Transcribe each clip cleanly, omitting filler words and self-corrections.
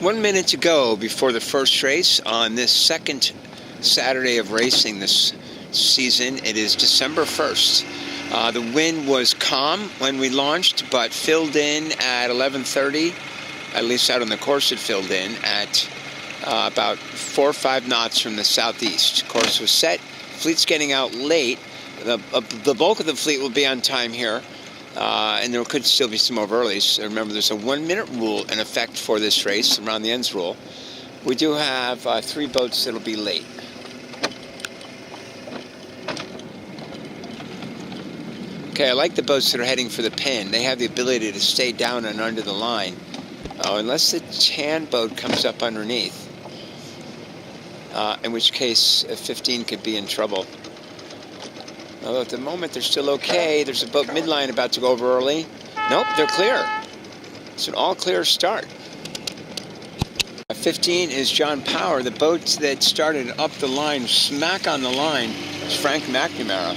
1 minute to go before the first race on this second Saturday of racing this season. It is December 1st. The wind was calm when we launched, but filled in at 11:30. At least out on the course it filled in at about 4 or 5 knots from the southeast. Course was set. Fleet's getting out late. The bulk of the fleet will be on time here. And there could still be some over earlies. Remember, there's a 1 minute rule in effect for this race, around the ends rule. We do have 3 boats that'll be late. Okay, I like the boats that are heading for the pin. They have the ability to stay down and under the line. Unless the tan boat comes up underneath. In which case, 15 could be in trouble. Although at the moment they're still okay. There's a boat midline about to go over early. Nope, they're clear. It's an all-clear start. 15 is John Power. The boat that started up the line, smack on the line, is Frank McNamara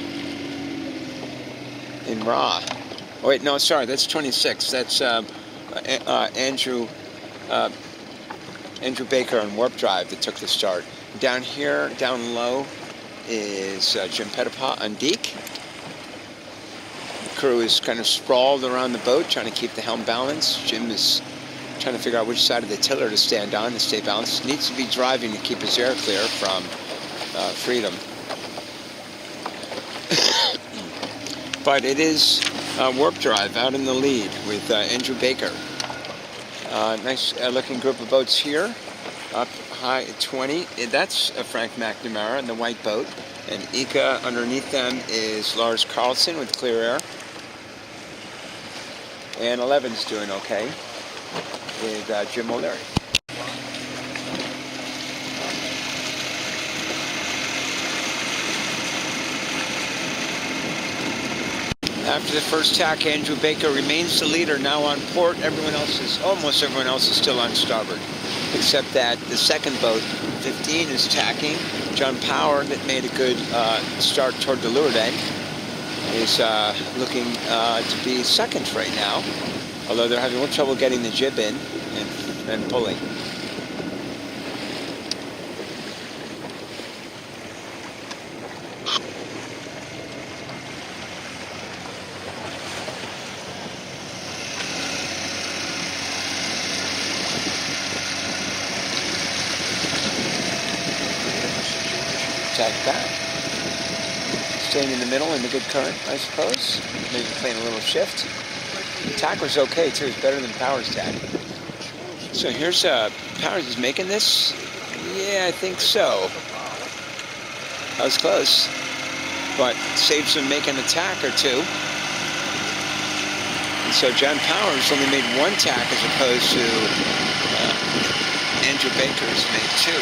in Raw. Oh, wait, no, sorry, that's 26. That's Andrew Baker on Warp Drive that took the start. Down here, down low, is Jim Pettipaw on Deke. The crew is kind of sprawled around the boat, trying to keep the helm balanced. Jim is trying to figure out which side of the tiller to stand on to stay balanced. Needs to be driving to keep his air clear from freedom. But it is Warp Drive out in the lead with Andrew Baker. Nice looking group of boats here. Up high at 20. That's Frank McNamara in the white boat. And Ika underneath them is Lars Carlson with clear air. And 11's doing okay with Jim O'Leary. After the first tack, Andrew Baker remains the leader, now on port. Almost everyone else is still on starboard, except that the second boat, 15, is tacking. John Power, that made a good start toward the leeward end, is looking to be second right now, although they're having a little trouble getting the jib in and pulling. Tack back. Staying in the middle in the good current, I suppose. Maybe playing a little shift. The tack was okay too. It's better than Power's tack. So here's Powers is making this. Yeah, I think so. That was close, but saves him making a tack or two. And so John Powers only made 1 tack as opposed to Andrew Baker's made 2.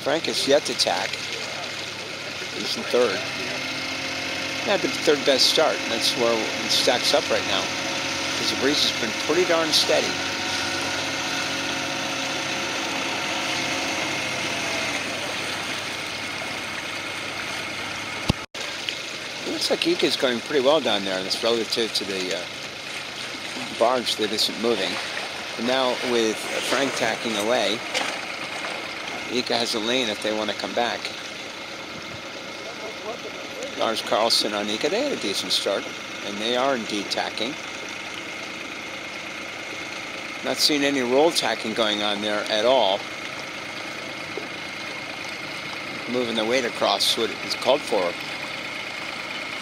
Frank is yet to tack. He's in third. Had the third best start, and that's where it stacks up right now. Because the breeze has been pretty darn steady. It looks like Ika's going pretty well down there, and it's relative to the barge that isn't moving. And now with Frank tacking away, Ika has a lane if they want to come back. Lars Carlson on Ika, they had a decent start, and they are indeed tacking. Not seeing any roll tacking going on there at all. Moving the weight across what is called for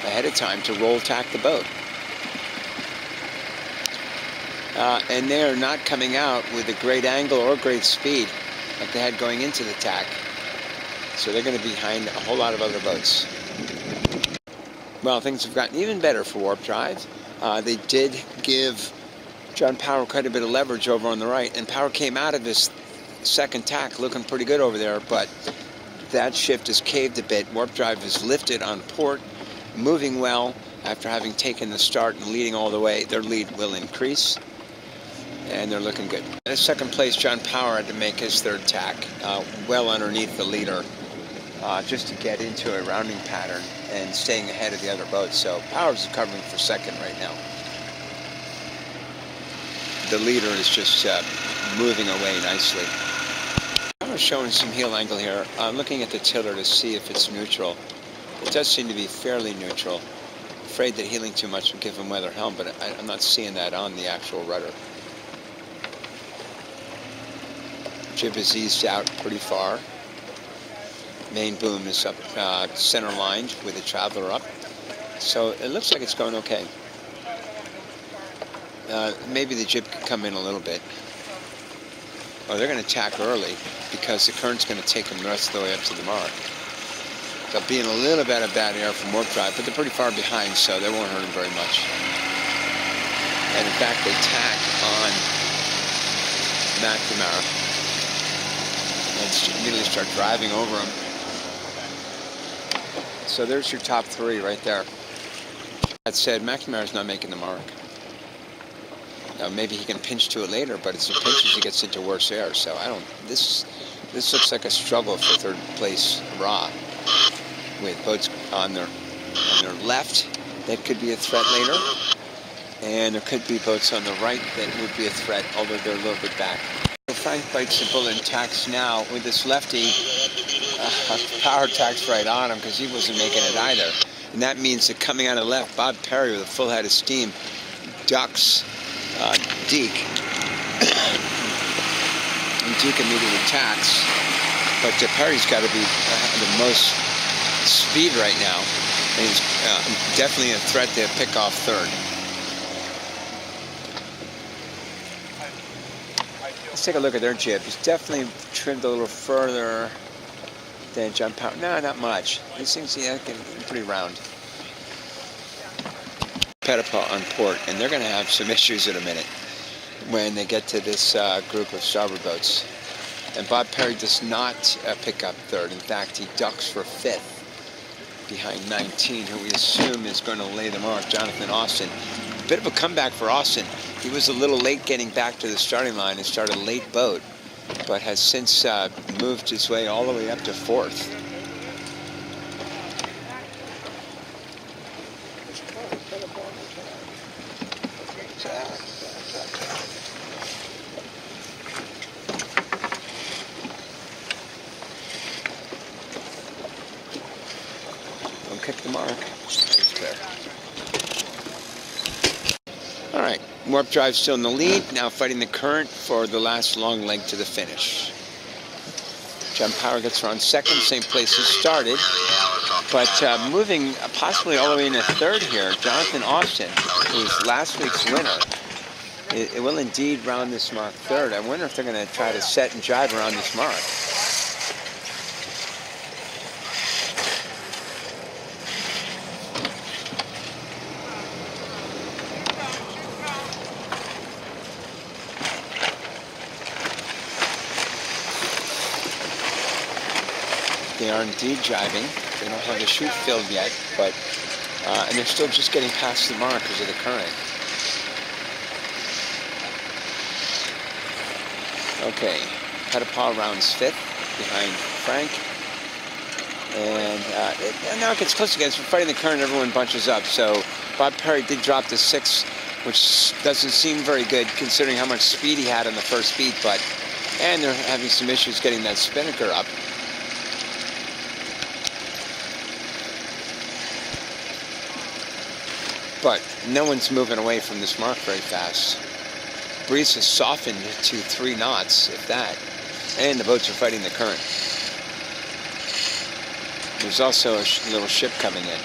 ahead of time to roll tack the boat. And they are not coming out with a great angle or great speed like they had going into the tack. So they're going to be behind a whole lot of other boats. Well, things have gotten even better for Warp Drive. They did give John Power quite a bit of leverage over on the right, and Power came out of his second tack looking pretty good over there, but that shift has caved a bit. Warp Drive is lifted on port, moving well after having taken the start and leading all the way. Their lead will increase, and they're looking good. In second place, John Power had to make his third tack, well underneath the leader just to get into a rounding pattern and staying ahead of the other boats. So Powers is covering for second right now. The leader is just moving away nicely. I'm showing some heel angle here. I'm looking at the tiller to see if it's neutral. It does seem to be fairly neutral. Afraid that heeling too much would give him weather helm, but I'm not seeing that on the actual rudder. Jib is eased out pretty far. Main boom is up center lined with the traveler up. So it looks like it's going okay. Maybe the jib could come in a little bit. Oh, they're going to tack early because the current's going to take them the rest of the way up to the mark. They'll be in a little bit of bad air from warp drive, but they're pretty far behind, so they won't hurt them very much. And in fact, they tack on McNamara and immediately start driving over them. So there's your top three right there. That said, McNamara's not making the mark. Now maybe he can pinch to it later, but it's the pinches he gets into worse air. So I don't. This looks like a struggle for third place raw, with boats on their left that could be a threat later, and there could be boats on the right that would be a threat, although they're a little bit back. Frank bites the bullet and tacks now with this lefty. Power tacks right on him because he wasn't making it either, and that means that coming out of the left, Bob Perry with a full head of steam ducks Deke. And Deke immediately attacks, but Perry's got to be the most speed right now, and he's definitely a threat to pick off third. Let's take a look at their jib. It's definitely trimmed a little further than John Power. No, not much. These things, yeah, get pretty round. Pettipaw on port, and they're going to have some issues in a minute when they get to this group of starboard boats. And Bob Perry does not pick up third. In fact, he ducks for fifth behind 19, who we assume is going to lay the mark, Jonathan Austin. A bit of a comeback for Austin. He was a little late getting back to the starting line and started a late boat, but has since moved his way all the way up to fourth. Don't kick the mark. It's clear. All right, warp drive still in the lead, now fighting the current for the last long leg to the finish. John Power gets around second, same place he started, but moving possibly all the way into third here, Jonathan Austin, who's last week's winner. It will indeed round this mark third. I wonder if they're going to try to set and drive around this mark. They are indeed driving. They don't have the chute filled yet, but and they're still just getting past the mark because of the current. Okay, Pettipaw rounds fifth behind Frank, and now it gets close again. So we're fighting the current, everyone bunches up. So Bob Perry did drop to sixth, which doesn't seem very good considering how much speed he had on the first beat, and they're having some issues getting that spinnaker up. But no one's moving away from this mark very fast. Breeze has softened to 3 knots, if that, and the boats are fighting the current. There's also a little ship coming in.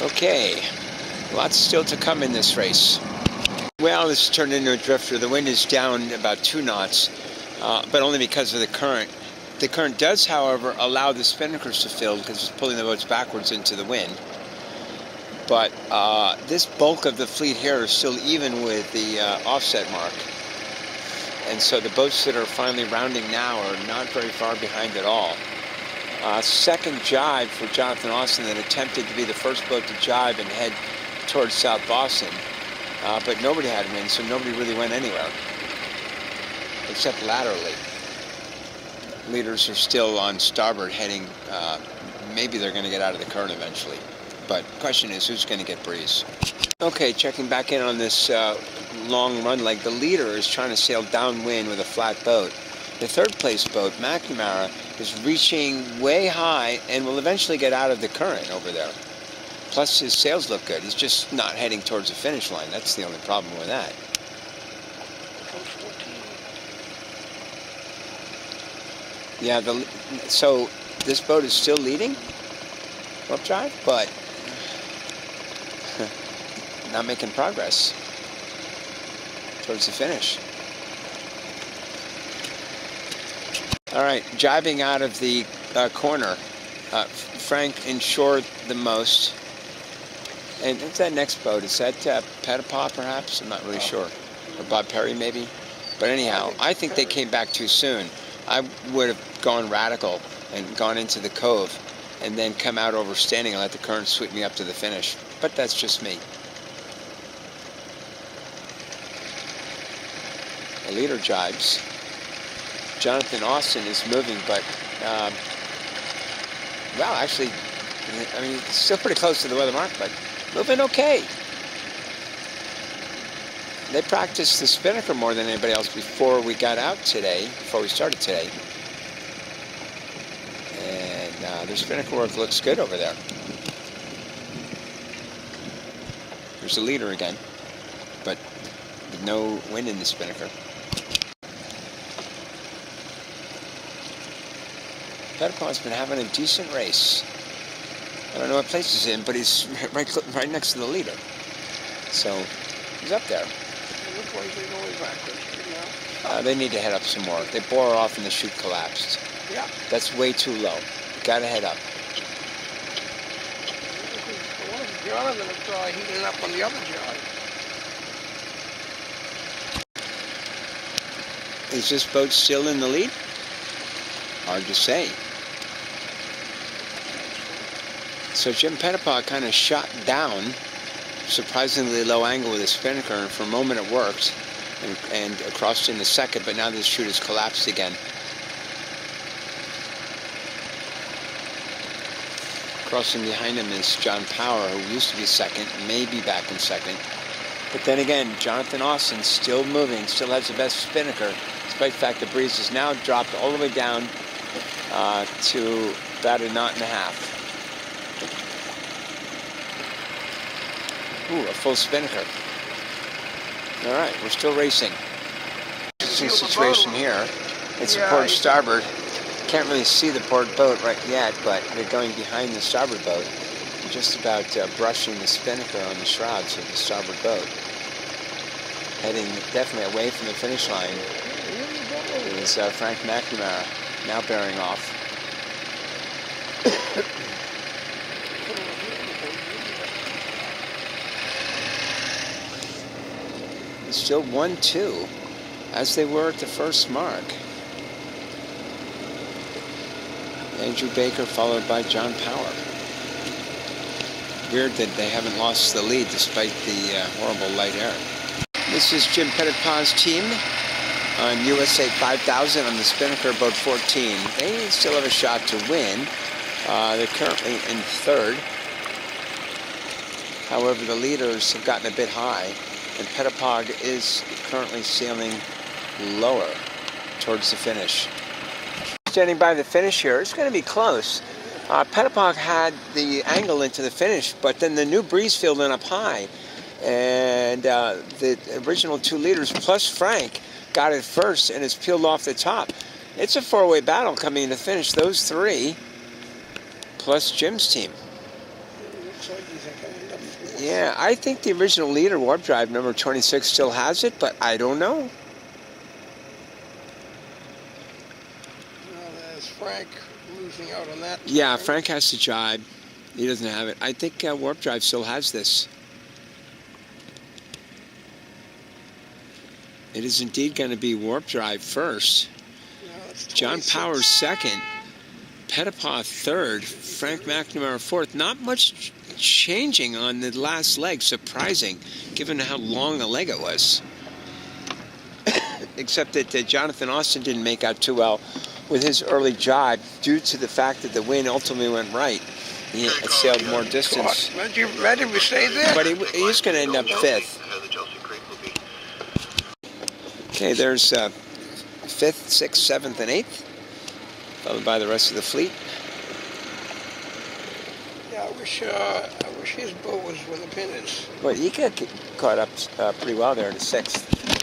Okay, lots still to come in this race. Well, this turned into a drifter. The wind is down about 2 knots, but only because of the current. The current does, however, allow the spinnakers to fill because it's pulling the boats backwards into the wind. But this bulk of the fleet here is still even with the offset mark. And so the boats that are finally rounding now are not very far behind at all. Second jibe for Jonathan Austin that attempted to be the first boat to jibe and head towards South Boston. But nobody had wind, so nobody really went anywhere, except laterally. Leaders are still on starboard heading. Maybe they're going to get out of the current eventually. But the question is, who's going to get breeze? Okay, checking back in on this long run leg. The leader is trying to sail downwind with a flat boat. The third place boat, McNamara, is reaching way high and will eventually get out of the current over there. Plus his sails look good. He's just not heading towards the finish line. That's the only problem with that. Yeah, so this boat is still leading warp drive, but not making progress towards the finish. All right, jibing out of the corner. Frank inshore the most. And what's that next boat? Is that Pettipaw, perhaps? I'm not really sure. Or Bob Perry, maybe? But anyhow, I think they came back too soon. I would have gone radical and gone into the cove and then come out overstanding and let the current sweep me up to the finish. But that's just me. The leader jibes. Jonathan Austin is moving, but, well, actually, I mean, it's still pretty close to the weather mark, but moving okay. They practiced the spinnaker more than anybody else before we got out today, before we started today. And their spinnaker work looks good over there. There's the leader again, but with no wind in the spinnaker. Pettipaw's been having a decent race. I don't know what place he's in, but he's right next to the leader. So he's up there. They need to head up some more. They bore off and the chute collapsed. Yeah. That's way too low. Got to head up. Jonathan is heating up on the other side. Is this boat still in the lead? Hard to say. So Jim Pettipaw kind of shot down, surprisingly low angle with his spinnaker, and for a moment it worked, and crossed in the second, but now the chute has collapsed again. Crossing behind him is John Power, who used to be second, may be back in second. But then again, Jonathan Austin still moving, still has the best spinnaker, despite the fact the breeze has now dropped all the way down to about a knot and a half. Ooh, a full spinnaker. All right, we're still racing. Interesting situation here. It's a port starboard. Can't really see the port boat right yet, but they're going behind the starboard boat, just about brushing the spinnaker on the shrouds of the starboard boat. Heading definitely away from the finish line is Frank McNamara, now bearing off. Still 1-2, as they were at the first mark. Andrew Baker followed by John Power. Weird that they haven't lost the lead despite the horrible light air. This is Jim Pettipaw's team on USA 5000 on the spinnaker boat 14. They still have a shot to win. They're currently in third. However, the leaders have gotten a bit high, and Pettipaw is currently sailing lower towards the finish. Standing by the finish here, it's going to be close. Pettipaw had the angle into the finish, but then the new breeze filled in up high, and the original two leaders plus Frank got it first and it's peeled off the top. It's a four-way battle coming into finish. Those three plus Jim's team. Yeah, I think the original leader, Warp Drive, number 26, still has it, but I don't know. Well, there's Frank losing out on that. Yeah, right? Frank has to jibe. He doesn't have it. I think Warp Drive still has this. It is indeed going to be Warp Drive first. No, John Power second. Pettipaw third. Frank McNamara fourth. Not much changing on the last leg. Surprising, given how long a leg it was. Except that Jonathan Austin didn't make out too well with his early jibe, due to the fact that the wind ultimately went right. He sailed more distance. Imagine we stayed there. But he's going to end up 5th. Okay, there's 5th, 6th, 7th, and 8th, followed by the rest of the fleet. Yeah, I wish his boat was where the pin is. Well, he got caught up pretty well there to 6th.